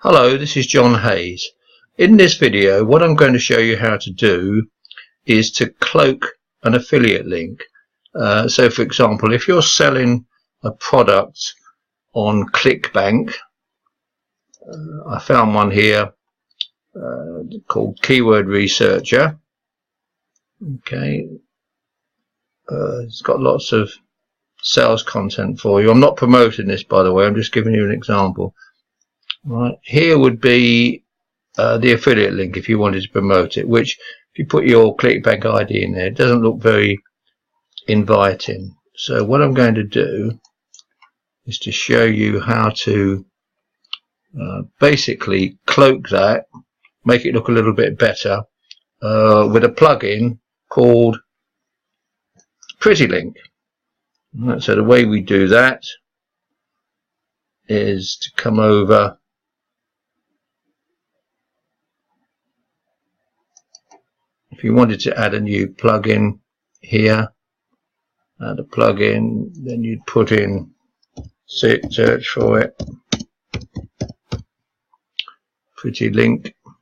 Hello, this is John Hayes. In this video, what I'm going to show you how to do is to cloak an affiliate link. So for example, if you're selling a product on ClickBank, I found one here called Keyword Researcher. Okay, it's got lots of sales content for you. I'm not promoting this, by the way, I'm just giving you an example. Right, here would be the affiliate link if you wanted to promote it, which if you put your ClickBank ID in there, it doesn't look very inviting. So what I'm going to do is to show you how to basically cloak that, make it look a little bit better with a plugin called Pretty Link. Right, so the way we do that is to come over if you wanted to add a new plugin here, add a plugin, then you'd put in search for it, Pretty Link. I'm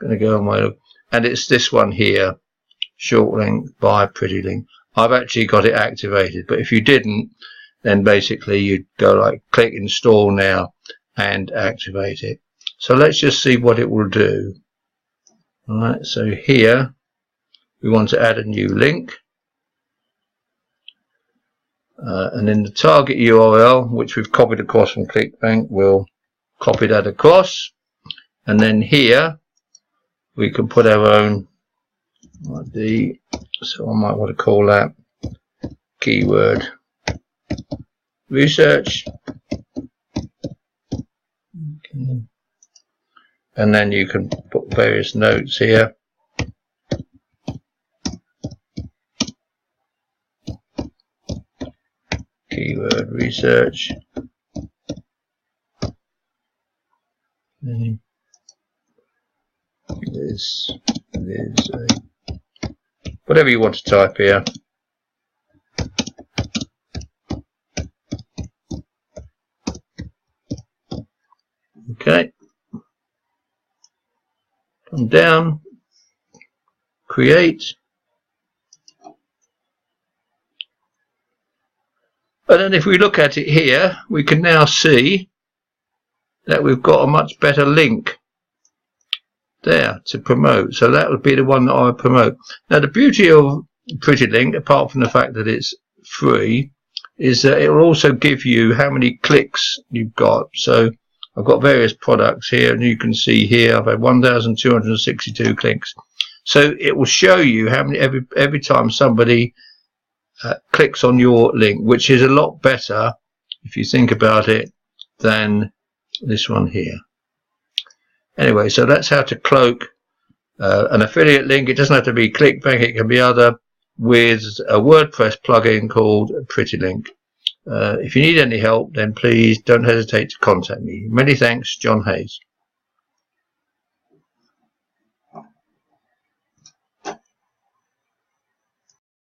going to go on my, and it's this one here, short link by Pretty Link. I've actually got it activated, but if you didn't, then basically you'd go like click install now and activate it. So let's just see what it will do. Alright, so here we want to add a new link, and in the target URL, which we've copied across from ClickBank, we'll copy that across, and then here we can put our own ID. So I might want to call that Keyword Research. Okay. And then you can put various notes here. Keyword Research. This is whatever you want to type here. Okay. Come down, create, and then if we look at it here, we can now see that we've got a much better link there to promote. So that would be the one that I would promote. Now the beauty of Pretty Link, apart from the fact that it's free, is that it will also give you how many clicks you've got. So I've got various products here, and you can see here I've had 1,262 clicks. So it will show you how many every time somebody clicks on your link, which is a lot better if you think about it than this one here. Anyway, so that's how to cloak an affiliate link. It doesn't have to be ClickBank, it can be other, with a WordPress plugin called Pretty Link. If you need any help, then please don't hesitate to contact me. Many thanks, John Hayes.